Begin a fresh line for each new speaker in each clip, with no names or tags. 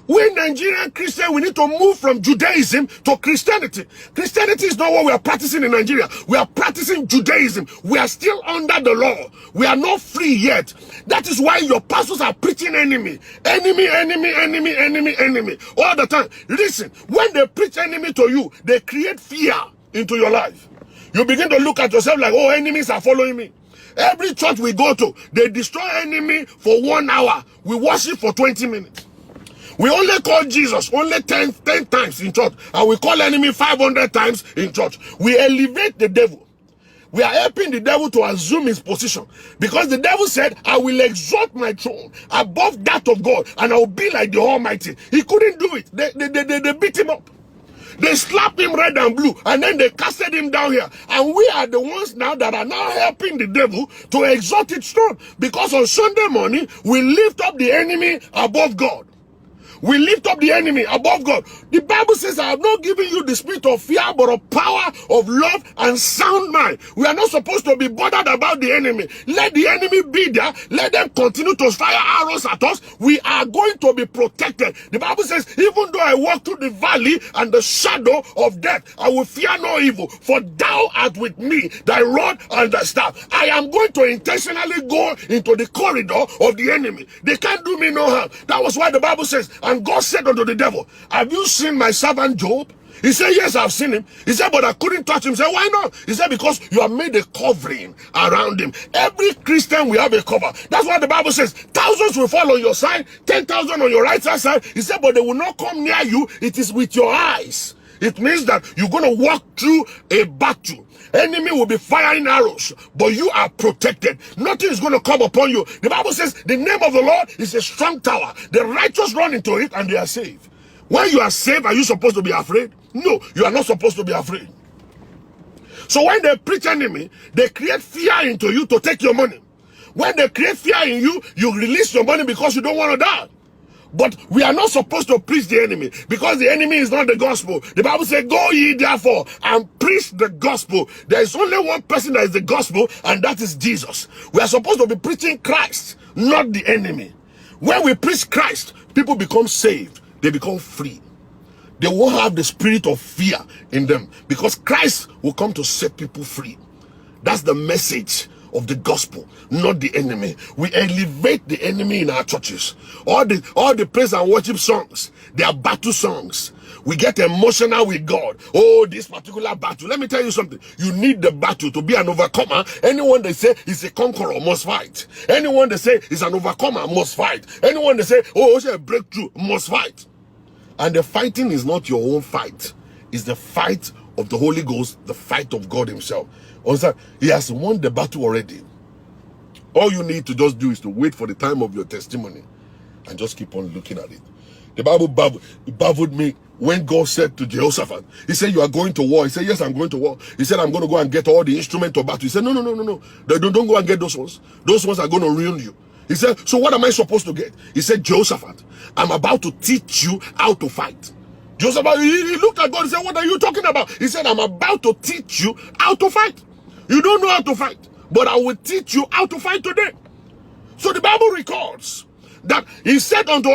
We Nigerian Christians, we need to move from Judaism to Christianity. Christianity is not what we are practicing in Nigeria. We are practicing Judaism. We are still under the law. We are not free yet. That is why your pastors are preaching enemy. Enemy, enemy, enemy, enemy, enemy. All the time. Listen, when they preach enemy to you, they create fear into your life. You begin to look at yourself like, oh, enemies are following me. Every church we go to, they destroy enemy for 1 hour. We worship for 20 minutes. We only call Jesus only 10 times in church, and we call enemy 500 times in church. We elevate the devil. We are helping the devil to assume his position, because the devil said, I will exalt my throne above that of God, and I will be like the Almighty. He couldn't do it. They beat him up. They slapped him red and blue, and then they casted him down here. And we are the ones now that are now helping the devil to exalt its throne, because on Sunday morning, we lift up the enemy above God. We lift up the enemy above God. The Bible says, I have not given you the spirit of fear, but of power, of love, and sound mind. We are not supposed to be bothered about the enemy. Let the enemy be there. Let them continue to fire arrows at us. We are going to be protected. The Bible says, even though I walk through the valley and the shadow of death, I will fear no evil, for thou art with me, thy rod and thy staff. I am going to intentionally go into the corridor of the enemy. They can't do me no harm. That was why the Bible says, and God said unto the devil, have you seen my servant Job? He said, yes, I've seen him. He said, but I couldn't touch him. He said, why not? He said, because you have made a covering around him. Every Christian will have a cover. That's why the Bible says, thousands will fall on your side, 10,000 on your right side. He said, but they will not come near you. It is with your eyes. It means that you're going to walk through a battle. Enemy will be firing arrows, but you are protected. Nothing is going to come upon you. The Bible says the name of the Lord is a strong tower. The righteous run into it and they are saved. When you are saved, are you supposed to be afraid? No, you are not supposed to be afraid. So when they preach enemy, they create fear into you to take your money. When they create fear in you, you release your money because you don't want to die. But we are not supposed to preach the enemy, because the enemy is not the gospel. The Bible says, go ye therefore and preach the gospel. There is only one person that is the gospel, and that is Jesus. We are supposed to be preaching Christ, not the enemy. When we preach Christ, people become saved. They become free. They won't have the spirit of fear in them, because Christ will come to set people free. That's the message of the gospel, not the enemy. We elevate the enemy in our churches. All the praise and worship songs, they are battle songs. We get emotional with God. Oh, this particular battle. Let me tell you something. You need the battle to be an overcomer. Anyone they say is a conqueror must fight. Anyone they say is an overcomer must fight. Anyone they say, oh, it's a breakthrough must fight. And the fighting is not your own fight. It's the fight of the Holy Ghost, the fight of God himself. Also, he has won the battle already. All you need to just do is to wait for the time of your testimony and just keep on looking at it. The Bible baffled me when God said to Jehoshaphat, he said, you are going to war. He said, yes, I'm going to war. He said, I'm going to go and get all the instruments of battle. He said, no. Don't go and get those ones. Those ones are going to ruin you. He said, so what am I supposed to get? He said, Jehoshaphat, I'm about to teach you how to fight. Jehoshaphat, he looked at God and said, what are you talking about? He said, I'm about to teach you how to fight. You don't know how to fight, but I will teach you how to fight today. So the Bible records that he said unto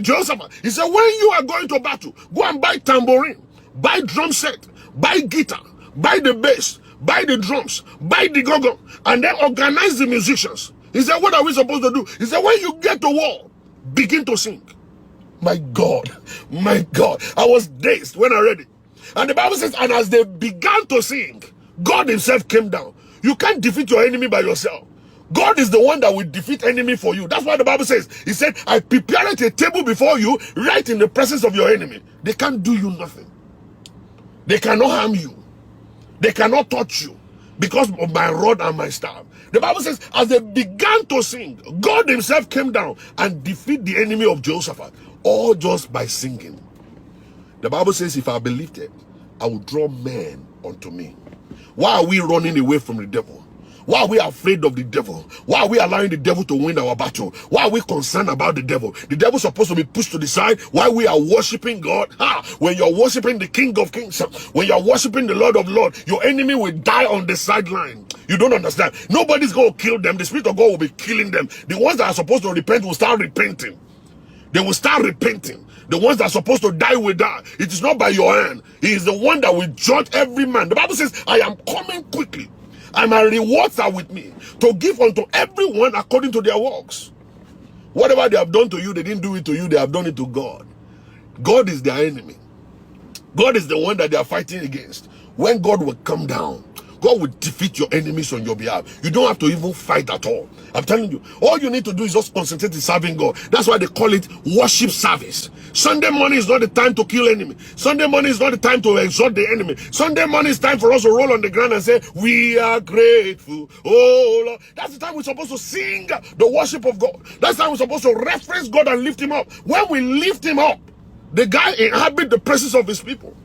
Jehoshaphat, he said, when you are going to battle, go and buy tambourine, buy drum set, buy guitar, buy the bass, buy the drums, buy the gong, and then organize the musicians. He said, what are we supposed to do? He said, when you get to war, begin to sing. My God, I was dazed when I read it. And the Bible says, and as they began to sing, God himself came down. You can't defeat your enemy by yourself. God is the one that will defeat enemy for you. That's why the Bible says, he said, I prepared a table before you right in the presence of your enemy. They can't do you nothing. They cannot harm you. They cannot touch you because of my rod and my staff. The Bible says, as they began to sing, God himself came down and defeated the enemy of Jehoshaphat, all just by singing. The Bible says, if I be lifted, I will draw men unto me. Why are we running away from the devil? Why are we afraid of the devil? Why are we allowing the devil to win our battle? Why are we concerned about the devil? The devil is supposed to be pushed to the side while we are worshiping God. When you're worshiping the King of Kings, when you're worshiping the Lord of Lords, your enemy will die on the sideline. You don't understand. Nobody's going to kill them. The Spirit of God will be killing them. The ones that are supposed to repent will start repenting. They will start repenting. The ones that are supposed to die will die. It is not by your hand. He is the one that will judge every man. The Bible says, I am coming quickly, and my rewards are with me, to give unto everyone according to their works. Whatever they have done to you, they didn't do it to you, they have done it to God. God is their enemy. God is the one that they are fighting against. When God will come down, God will defeat your enemies on your behalf. You don't have to even fight at all. I'm telling you, all you need to do is just concentrate in serving God. That's why they call it worship service. Sunday morning is not the time to kill enemy. Sunday morning is not the time to exalt the enemy. Sunday morning is time for us to roll on the ground and say, we are grateful. Oh Lord. That's the time we're supposed to sing the worship of God. That's the time we're supposed to reference God and lift him up. When we lift him up, the guy inhabits the presence of his people.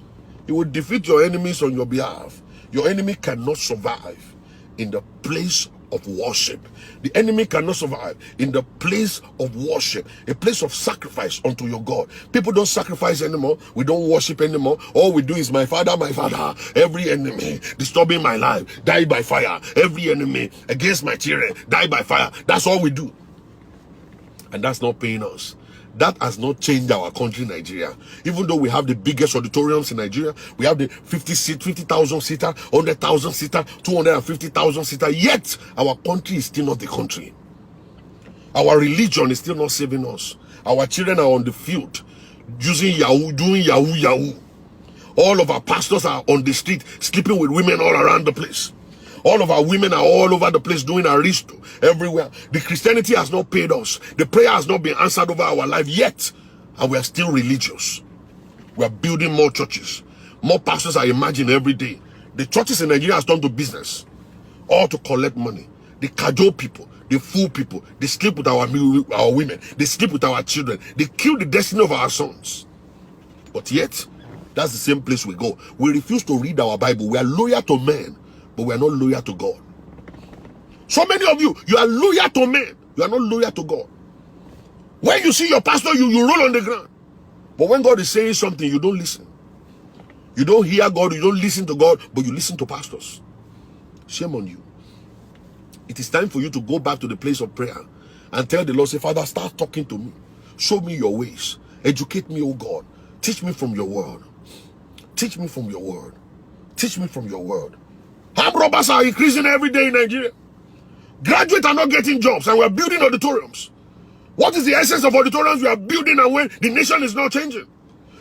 He will defeat your enemies on your behalf. Your enemy cannot survive in the place of worship. The enemy cannot survive in the place of worship, a place of sacrifice unto your God. People don't sacrifice anymore. We don't worship anymore. All we do is my father, my father. Every enemy disturbing my life, die by fire. Every enemy against my children, die by fire. That's all we do. And that's not paying us. That has not changed our country, Nigeria. Even though we have the biggest auditoriums in Nigeria, we have the 50,000 seater, 100,000 seater, 250,000 seater, yet our country is still not the country. Our religion is still not saving us. Our children are on the field using Yahoo, doing Yahoo. All of our pastors are on the street sleeping with women all around the place. All of our women are all over the place doing aristo everywhere. The Christianity has not paid us. The prayer has not been answered over our life yet. And we are still religious. We are building more churches. More pastors are emerging every day. The churches in Nigeria has turned to business. All to collect money. They cajole people. They fool people. They sleep with our women. They sleep with our children. They kill the destiny of our sons. But yet, that's the same place we go. We refuse to read our Bible. We are loyal to men, but we are not loyal to God. So many of you, you are loyal to men. You are not loyal to God. When you see your pastor, you roll on the ground. But when God is saying something, you don't listen. You don't hear God, you don't listen to God, but you listen to pastors. Shame on you. It is time for you to go back to the place of prayer and tell the Lord, say, Father, start talking to me. Show me your ways. Educate me, oh God. Teach me from your word. Teach me from your word. Teach me from your word. Armed robbers are increasing every day in Nigeria. Graduates are not getting jobs, and we're building auditoriums. What is the essence of auditoriums we are building, and when the nation is not changing?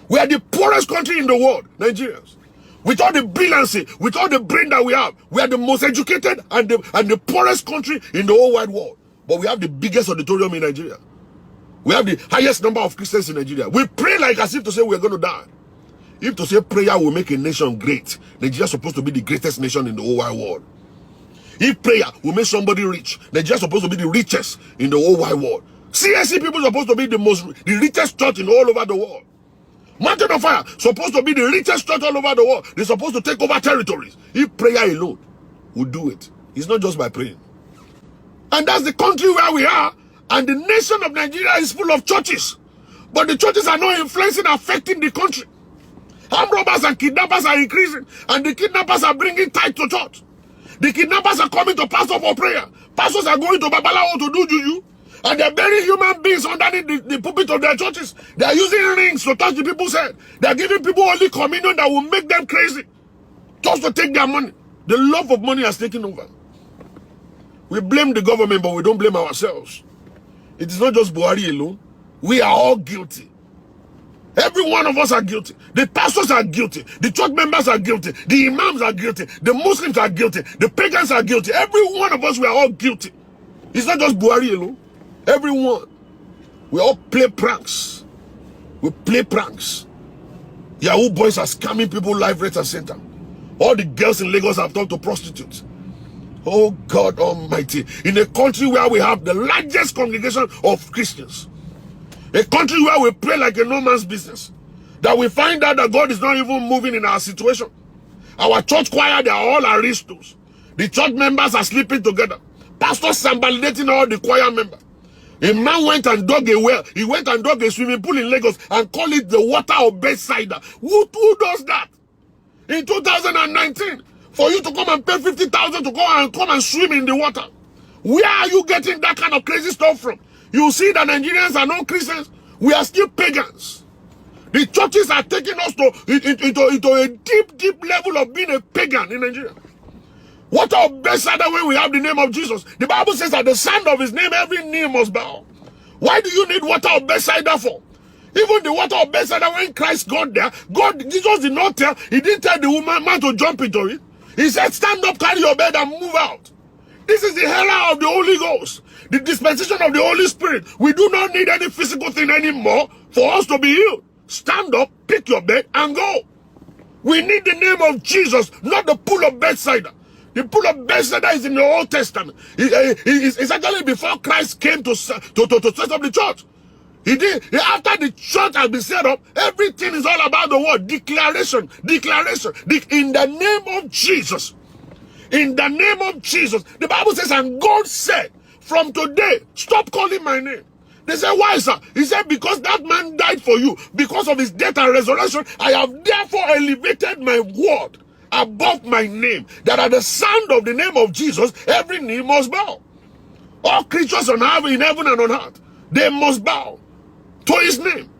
We are the poorest country in the world, Nigerians. With all the brilliancy, with all the brain that we have, we are the most educated and the poorest country in the whole wide world. But we have the biggest auditorium in Nigeria. We have the highest number of Christians in Nigeria. We pray like as if to say we're going to die. If to say prayer will make a nation great, Nigeria is supposed to be the greatest nation in the whole wide world. If prayer will make somebody rich, Nigeria is supposed to be the richest in the whole wide world. CSC people are supposed to be the richest church in all over the world. Mountain of Fire supposed to be the richest church all over the world. They're supposed to take over territories. If prayer alone will do it, it's not just by praying. And that's the country where we are. And the nation of Nigeria is full of churches. But the churches are not influencing, affecting the country. Armed robbers and kidnappers are increasing. And the kidnappers are bringing tithe to church. The kidnappers are coming to pastor for prayer. Pastors are going to Babalawo to do juju. And they're burying human beings underneath the pulpit of their churches. They are using rings to touch the people's head. They are giving people only communion that will make them crazy. Just to take their money. The love of money has taken over. We blame the government, but we don't blame ourselves. It is not just Buhari alone. We are all guilty. Every one of us are guilty. The pastors are guilty. The church members are guilty. The imams are guilty. The Muslims are guilty. The pagans are guilty. Every one of us, we are all guilty. It's not just Buhari alone. Everyone. We all play pranks. We play pranks. Yahoo boys are scamming people live, right and center. All the girls in Lagos have turned to prostitutes. Oh God Almighty. In a country where we have the largest congregation of Christians. A country where we pray like a no man's business. That we find out that God is not even moving in our situation. Our church choir, they are all aristos. The church members are sleeping together. Pastors are validating all the choir members. A man went and dug a well. He went and dug a swimming pool in Lagos and called it the water of Bethsaida. Who does that? In 2019, for you to come and pay 50,000 to come and swim in the water. Where are you getting that kind of crazy stuff from? You see that Nigerians are not Christians. We are still pagans. The churches are taking us into a deep level of being a pagan in Nigeria. What a Bethsaida when we have the name of Jesus. The Bible says at the sound of his name, every knee must bow. Why do you need water of Bethsaida for? Even the water of Bethsaida, when Christ got there, Jesus did not tell, he didn't tell the man to jump into it. He said, stand up, carry your bed and move out. This is the era of the Holy Ghost, the dispensation of the Holy Spirit. We do not need any physical thing anymore for us to be healed. Stand up, pick your bed and go. We need the name of Jesus, not the pool of Bethsaida. The pool of Bethsaida is in the Old Testament. It's actually before Christ came to set up the church. After the church has been set up, everything is all about the word declaration. In the name of Jesus. In the name of Jesus. The Bible says, and God said, from today, stop calling my name. They said, why, sir? He said, because that man died for you. Because of his death and resurrection, I have therefore elevated my word above my name. That at the sound of the name of Jesus, every knee must bow. All creatures on earth, in heaven and on earth, they must bow to his name.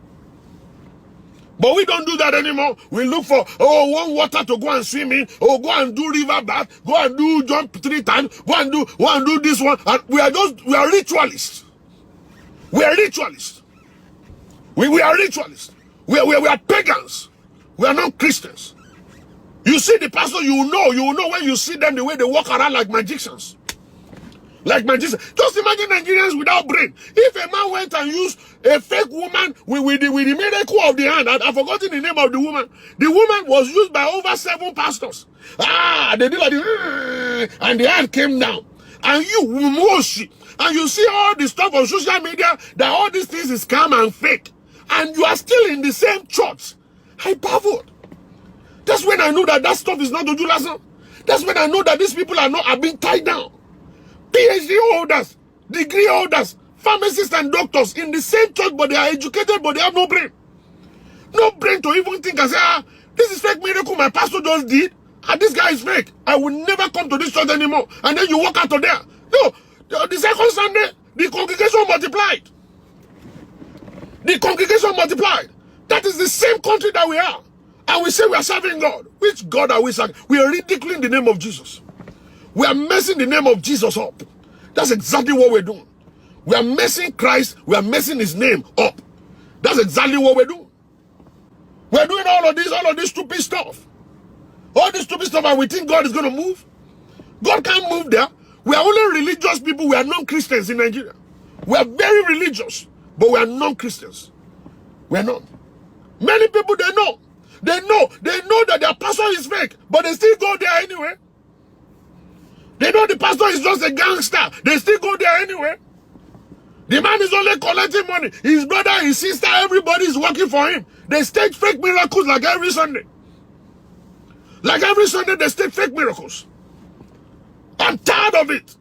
But we don't do that anymore. We look for, one water to go and swim in, go and do river bath, go and do jump 3 times, go and do this one. And we are ritualists. We are ritualists. We are ritualists. We are pagans. We are not Christians. You see the pastor, you will know when you see them the way they walk around like magicians. Like magicians. Just imagine Nigerians without brain. If a man went and used a fake woman with the miracle of the hand, I've forgotten the name of the woman. The woman was used by over 7 pastors. They did like this, and the hand came down. And and you see all the stuff on social media that all these things is scam and fake. And you are still in the same church. I baffled. That's when I know that stuff is not to do lesson. That's when I know that these people are being tied down. PhD holders, degree holders, pharmacists and doctors in the same church, but they are educated, but they have no brain. No brain to even think and say, this is fake miracle my pastor just did, and this guy is fake. I will never come to this church anymore. And then you walk out of there. No, the second Sunday, the congregation multiplied. The congregation multiplied. That is the same country that we are. And we say we are serving God. Which God are we serving? We are ridiculing the name of Jesus. We are messing the name of Jesus up. That's exactly what we're doing. We are messing Christ. We are messing his name up. That's exactly what we're doing. We're doing all of this stupid stuff. All this stupid stuff, and we think God is going to move. God can't move there. We are only religious people. We are non-Christians in Nigeria. We are very religious, but we are non-Christians. We are not. Many people, they know. They know that their pastor is fake, but they still go there anyway. They know the pastor is just a gangster. They still go there anyway. The man is only collecting money. His brother, his sister, everybody is working for him. They stage fake miracles like every Sunday. Like every Sunday, they stage fake miracles. I'm tired of it.